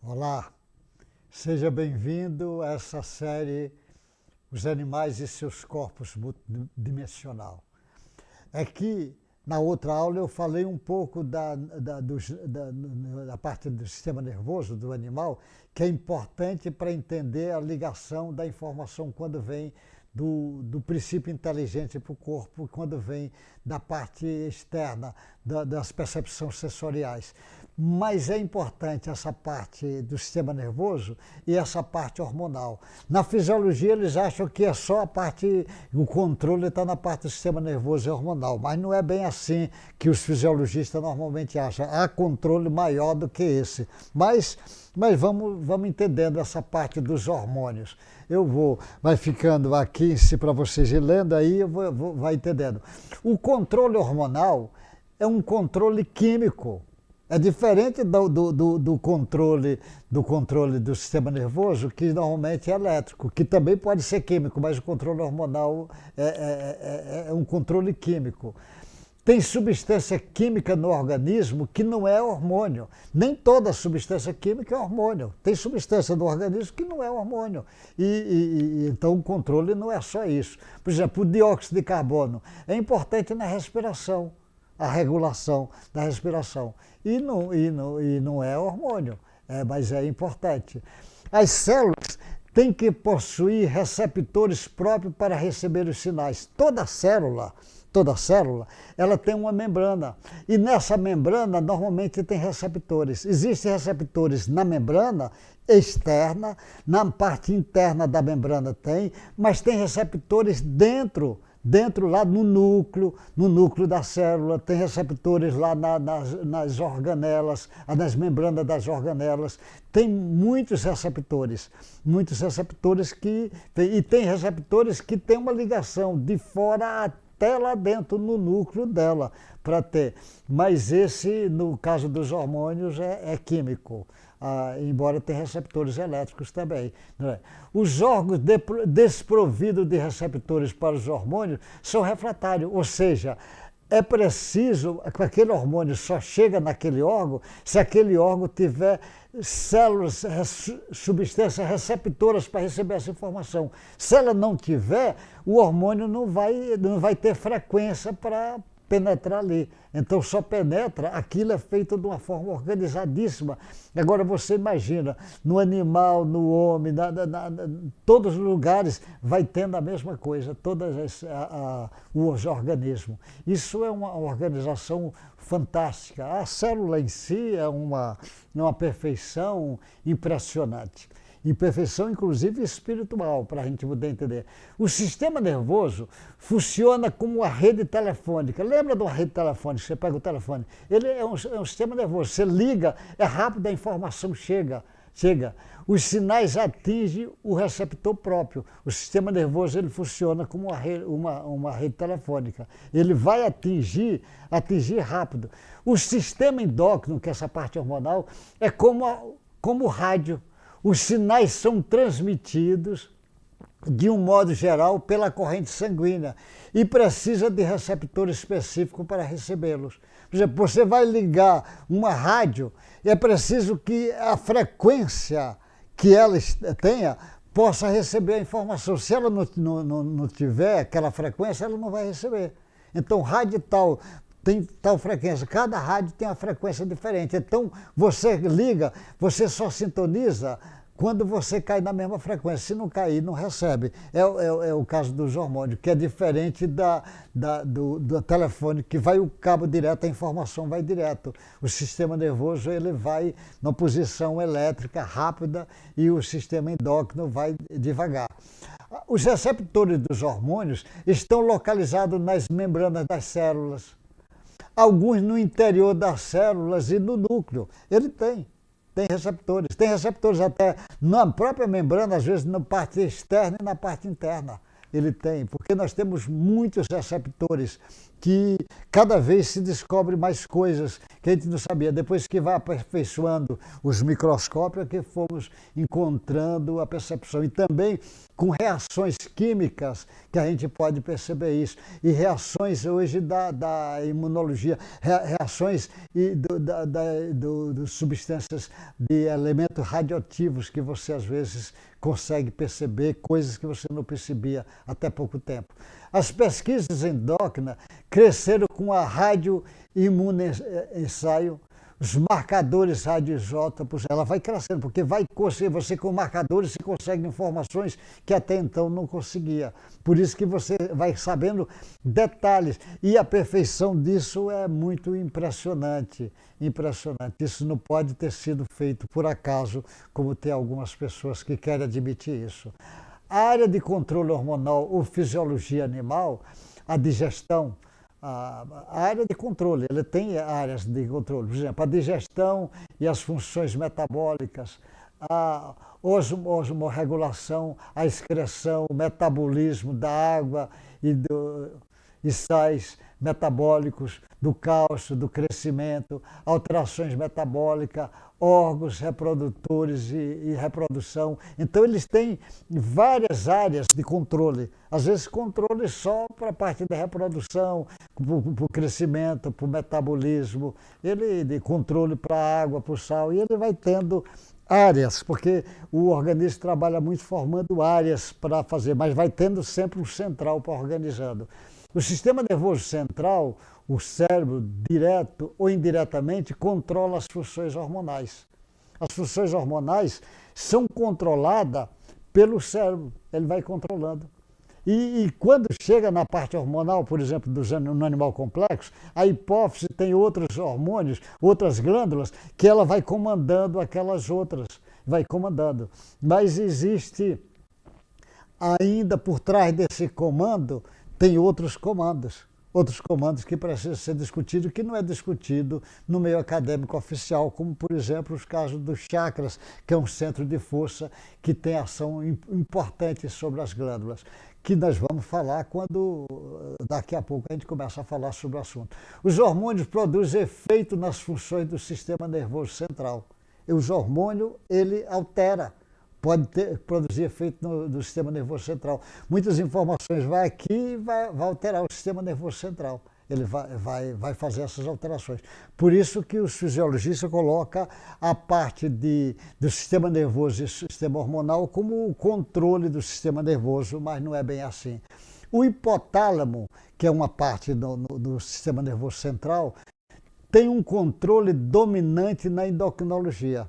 Olá, seja bem-vindo a essa série Os Animais e Seus Corpos Multidimensional. Aqui, na outra aula, eu falei um pouco da parte do sistema nervoso do animal, que é importante para entender a ligação da informação quando vem do princípio inteligente para o corpo, quando vem da parte externa, das percepções sensoriais. Mas é importante essa parte do sistema nervoso e essa parte hormonal. Na fisiologia, eles acham que é só a parte, o controle está na parte do sistema nervoso e hormonal, mas não é bem assim que os fisiologistas normalmente acham. Há controle maior do que esse. Mas vamos entendendo essa parte dos hormônios. Vai ficando aqui, se para vocês ir lendo aí, vai entendendo. O controle hormonal é um controle químico. É diferente do controle do sistema nervoso, que normalmente é elétrico, que também pode ser químico, mas o controle hormonal é um controle químico. Tem substância química no organismo que não é hormônio. Nem toda substância química é hormônio. Tem substância no organismo que não é hormônio. Então o controle não é só isso. Por exemplo, o dióxido de carbono é importante na respiração, a regulação da respiração. E não é hormônio, mas é importante. As células têm que possuir receptores próprios para receber os sinais. Toda célula, ela tem uma membrana. E nessa membrana, normalmente tem receptores. Existem receptores na membrana externa, na parte interna da membrana tem, mas tem receptores dentro lá no núcleo da célula, tem receptores lá nas organelas, nas membranas das organelas, tem muitos receptores e tem receptores que têm uma ligação de fora até lá dentro no núcleo dela para ter. Mas esse, no caso dos hormônios, é químico. Embora tenha receptores elétricos também. Né? Os órgãos desprovidos de receptores para os hormônios são refratários, ou seja, é preciso que aquele hormônio só chega naquele órgão se aquele órgão tiver células, substâncias receptoras para receber essa informação. Se ela não tiver, o hormônio não vai ter frequência para penetrar ali. Então só penetra, aquilo é feito de uma forma organizadíssima. Agora você imagina, no animal, no homem, todos os lugares vai tendo a mesma coisa, os organismos. Isso é uma organização fantástica. A célula em si é uma perfeição impressionante. Imperfeição, inclusive espiritual, para a gente poder entender. O sistema nervoso funciona como uma rede telefônica. Lembra de uma rede telefônica? Você pega o telefone. Ele é um sistema nervoso. Você liga, é rápido, a informação chega. Os sinais atingem o receptor próprio. O sistema nervoso ele funciona como uma rede telefônica. Ele vai atingir rápido. O sistema endócrino, que é essa parte hormonal, é como o rádio. Os sinais são transmitidos, de um modo geral, pela corrente sanguínea e precisa de receptor específico para recebê-los. Por exemplo, você vai ligar uma rádio e é preciso que a frequência que ela tenha possa receber a informação. Se ela não tiver aquela frequência, ela não vai receber. Então, rádio tal tem tal frequência, cada rádio tem uma frequência diferente. Então, você liga, você só sintoniza quando você cai na mesma frequência. Se não cair, não recebe. É o caso dos hormônios, que é diferente do telefone, que vai o cabo direto, a informação vai direto. O sistema nervoso ele vai na posição elétrica rápida e o sistema endócrino vai devagar. Os receptores dos hormônios estão localizados nas membranas das células. Alguns no interior das células e no núcleo. Ele tem receptores. Tem receptores até na própria membrana, às vezes na parte externa e na parte interna. ele tem, porque nós temos muitos receptores que cada vez se descobre mais coisas que a gente não sabia. Depois que vai aperfeiçoando os microscópios, é que fomos encontrando a percepção. E também com reações químicas que a gente pode perceber isso. E reações hoje da imunologia, reações de substâncias, de elementos radioativos que você às vezes consegue perceber, coisas que você não percebia até pouco tempo. As pesquisas endócrinas cresceram com a radioimunoensaio, os marcadores radioisótopos, ela vai crescendo, porque vai conseguir, você com marcadores você consegue informações que até então não conseguia. Por isso que você vai sabendo detalhes. E a perfeição disso é muito impressionante, impressionante. Isso não pode ter sido feito por acaso, como tem algumas pessoas que querem admitir isso. A área de controle hormonal ou fisiologia animal, a digestão, a área de controle, ele tem áreas de controle, por exemplo, a digestão e as funções metabólicas, a osmorregulação, a excreção, o metabolismo da água e sais metabólicos, do cálcio, do crescimento, alterações metabólicas, órgãos reprodutores e reprodução. Então, eles têm várias áreas de controle. Às vezes, controle só para a parte da reprodução, para o crescimento, para o metabolismo, ele de controle para a água, para o sal, e ele vai tendo áreas, porque o organismo trabalha muito formando áreas para fazer, mas vai tendo sempre um central para organizando. O sistema nervoso central, o cérebro, direto ou indiretamente, controla as funções hormonais. As funções hormonais são controladas pelo cérebro, ele vai controlando. E quando chega na parte hormonal, por exemplo, no animal complexo, a hipófise tem outros hormônios, outras glândulas, que ela vai comandando aquelas outras, vai comandando. Mas existe ainda por trás desse comando, tem outros comandos que precisam ser discutidos, que não é discutido no meio acadêmico oficial, como, por exemplo, os casos dos chakras, que é um centro de força que tem ação importante sobre as glândulas, que nós vamos falar quando, daqui a pouco, a gente começa a falar sobre o assunto. Os hormônios produzem efeito nas funções do sistema nervoso central. E os hormônios, ele altera, pode produzir efeito no sistema nervoso central. Muitas informações vai aqui e vai alterar o sistema nervoso central. Ele vai fazer essas alterações. Por isso que os fisiologistas colocam a parte do sistema nervoso e sistema hormonal como o controle do sistema nervoso, mas não é bem assim. O hipotálamo, que é uma parte do sistema nervoso central, tem um controle dominante na endocrinologia.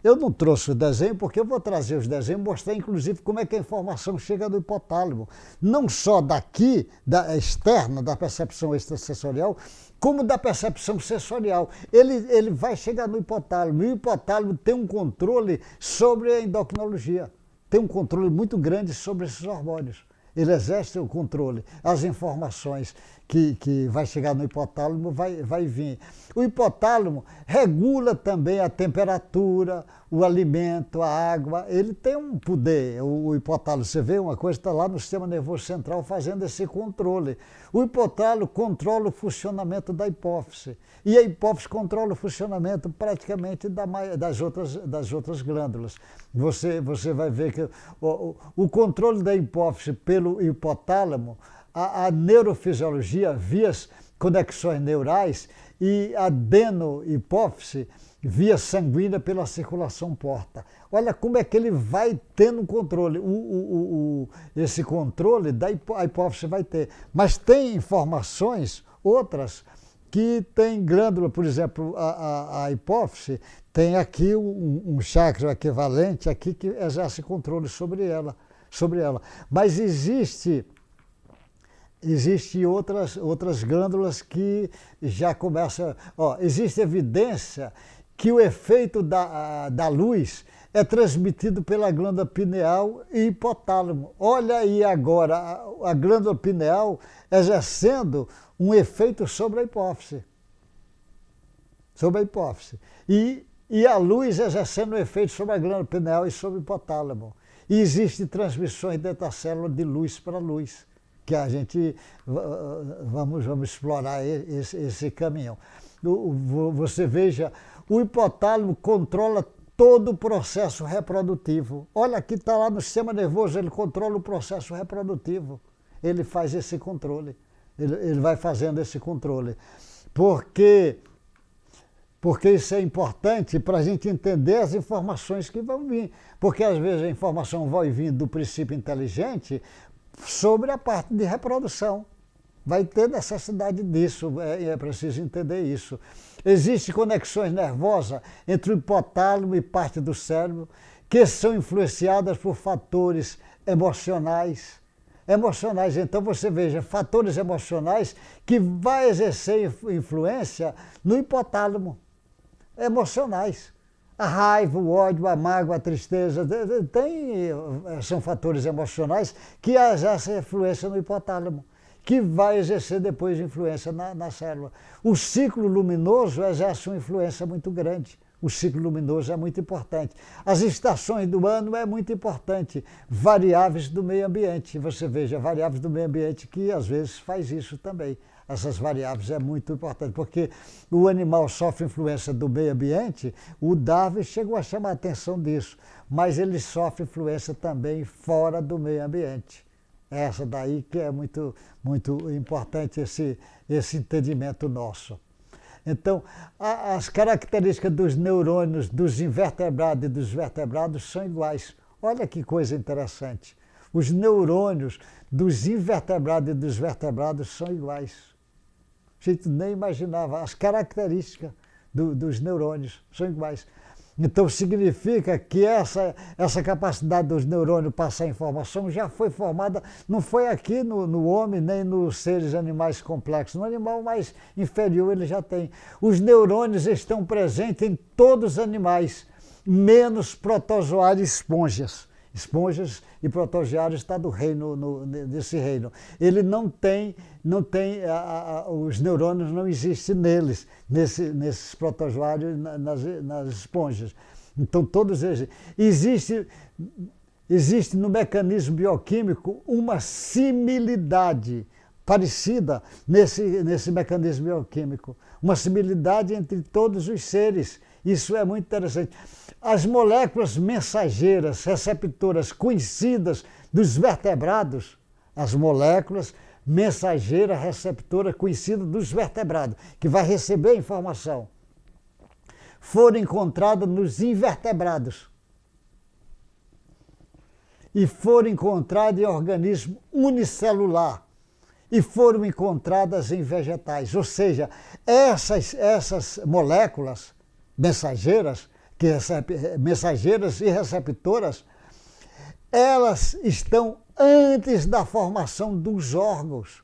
Eu não trouxe o desenho porque eu vou trazer os desenhos, mostrar inclusive como é que a informação chega do hipotálamo. Não só daqui, da externa, da percepção extrasensorial, como da percepção sensorial. Ele vai chegar no hipotálamo. E o hipotálamo tem um controle sobre a endocrinologia. Tem um controle muito grande sobre esses hormônios. Ele exerce o controle. As informações que vai chegar no hipotálamo vai vir. O hipotálamo regula também a temperatura, o alimento, a água. Ele tem um poder, o hipotálamo. Você vê uma coisa, está lá no sistema nervoso central fazendo esse controle. O hipotálamo controla o funcionamento da hipófise. E a hipófise controla o funcionamento praticamente das outras glândulas. Você vai ver que o controle da hipófise pelo hipotálamo, a neurofisiologia, vias conexões neurais, e a adenohipófise, via sanguínea pela circulação porta. Olha como é que ele vai tendo controle. Esse controle a hipófise vai ter. Mas tem informações, outras, que tem glândula, por exemplo, a hipófise tem aqui um chakra equivalente aqui que exerce controle sobre ela. Mas existe outras glândulas que já começam... existe evidência que o efeito da luz é transmitido pela glândula pineal e hipotálamo. Olha aí agora a glândula pineal exercendo um efeito sobre a hipófise. E a luz exercendo um efeito sobre a glândula pineal e sobre o hipotálamo. E existem transmissões dentro da célula de luz para luz, que a gente vamos explorar esse caminho. Você veja, o hipotálamo controla todo o processo reprodutivo. Olha, aqui está lá no sistema nervoso, ele controla o processo reprodutivo. Ele faz esse controle, ele vai fazendo esse controle. Porque isso é importante para a gente entender as informações que vão vir. Porque às vezes a informação vai vir do princípio inteligente sobre a parte de reprodução. Vai ter necessidade disso, é preciso entender isso. Existem conexões nervosas entre o hipotálamo e parte do cérebro que são influenciadas por fatores emocionais. Então você veja, fatores emocionais que vai exercer influência no hipotálamo. Emocionais. A raiva, o ódio, a mágoa, a tristeza, são fatores emocionais que exercem influência no hipotálamo, que vai exercer depois influência na célula. O ciclo luminoso exerce uma influência muito grande. O ciclo luminoso é muito importante. As estações do ano é muito importante. Variáveis do meio ambiente. Você veja, variáveis do meio ambiente que às vezes faz isso também. Essas variáveis é muito importante, porque o animal sofre influência do meio ambiente, o Darwin chegou a chamar a atenção disso, mas ele sofre influência também fora do meio ambiente. Essa daí que é muito, muito importante esse entendimento nosso. Então, as características dos neurônios dos invertebrados e dos vertebrados são iguais. Olha que coisa interessante. Os neurônios dos invertebrados e dos vertebrados são iguais. A gente nem imaginava. As características dos neurônios são iguais. Então significa que essa capacidade dos neurônios passar informação já foi formada, não foi aqui no homem, nem nos seres animais complexos. No animal mais inferior ele já tem. Os neurônios estão presentes em todos os animais, menos protozoários e esponjas. Esponjas e protozoários está do reino, desse reino. Ele não tem os neurônios não existem neles, nesses protozoários, nas esponjas. Então todos eles. Existe no mecanismo bioquímico uma similidade parecida nesse mecanismo bioquímico. Uma similidade entre todos os seres. Isso é muito interessante. As moléculas mensageiras, receptoras conhecidas dos vertebrados, as moléculas mensageira receptora conhecida dos vertebrados, que vai receber a informação, foram encontradas nos invertebrados e foram encontradas em organismo unicelular e foram encontradas em vegetais. Ou seja, essas moléculas mensageiras e receptoras, elas estão antes da formação dos órgãos.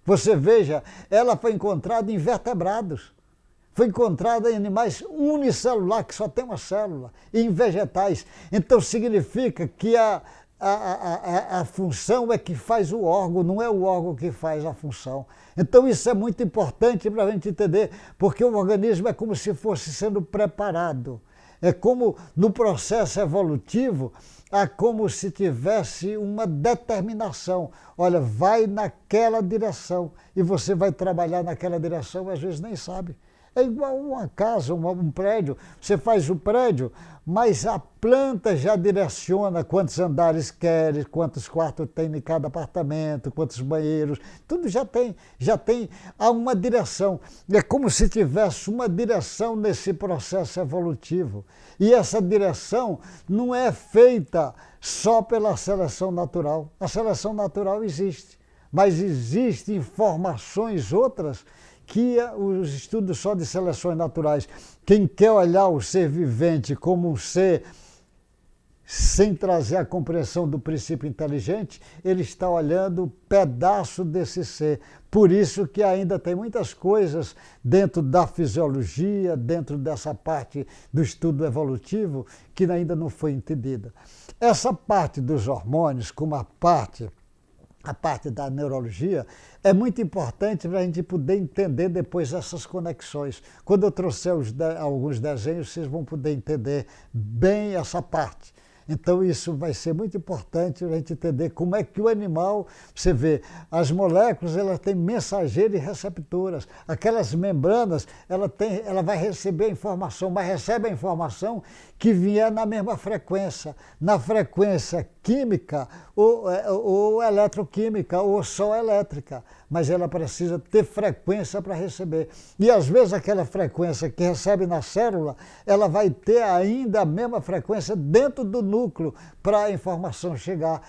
Você veja, ela foi encontrada em vertebrados, foi encontrada em animais unicelular, que só tem uma célula, e em vegetais. Então significa que a função é que faz o órgão, não é o órgão que faz a função. Então isso é muito importante para a gente entender, porque o organismo é como se fosse sendo preparado. É como no processo evolutivo, é como se tivesse uma determinação. Olha, vai naquela direção e você vai trabalhar naquela direção, às vezes nem sabe. É igual uma casa, um prédio. Você faz o prédio, mas a planta já direciona quantos andares quer, quantos quartos tem em cada apartamento, quantos banheiros. Tudo já tem há uma direção. É como se tivesse uma direção nesse processo evolutivo. E essa direção não é feita só pela seleção natural. A seleção natural existe, mas existem informações outras que os estudos só de seleções naturais, quem quer olhar o ser vivente como um ser sem trazer a compreensão do princípio inteligente, ele está olhando pedaço desse ser. Por isso que ainda tem muitas coisas dentro da fisiologia, dentro dessa parte do estudo evolutivo, que ainda não foi entendida. Essa parte dos hormônios, como a parte da neurologia, é muito importante para a gente poder entender depois essas conexões. Quando eu trouxer alguns desenhos, vocês vão poder entender bem essa parte. Então isso vai ser muito importante a gente entender como é que o animal, você vê, as moléculas elas têm mensageiro e receptoras. Aquelas membranas, ela vai receber a informação, mas recebe a informação que vier na mesma frequência, na frequência química ou eletroquímica ou só elétrica, mas ela precisa ter frequência para receber. E às vezes aquela frequência que recebe na célula, ela vai ter ainda a mesma frequência dentro do núcleo para a informação chegar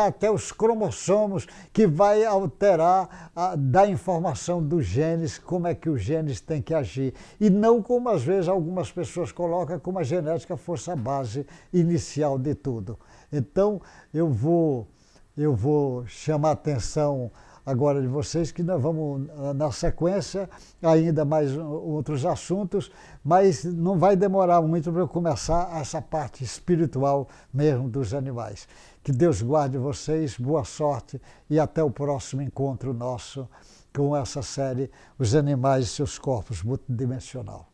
até os cromossomos, que vai alterar, dar informação dos genes, como é que os genes têm que agir. E não como às vezes algumas pessoas colocam, como a genética fosse a base inicial de tudo. Então eu vou chamar a atenção agora de vocês, que nós vamos, na sequência, ainda mais outros assuntos, mas não vai demorar muito para eu começar essa parte espiritual mesmo dos animais. Que Deus guarde vocês, boa sorte e até o próximo encontro nosso com essa série Os Animais e Seus Corpos Multidimensional.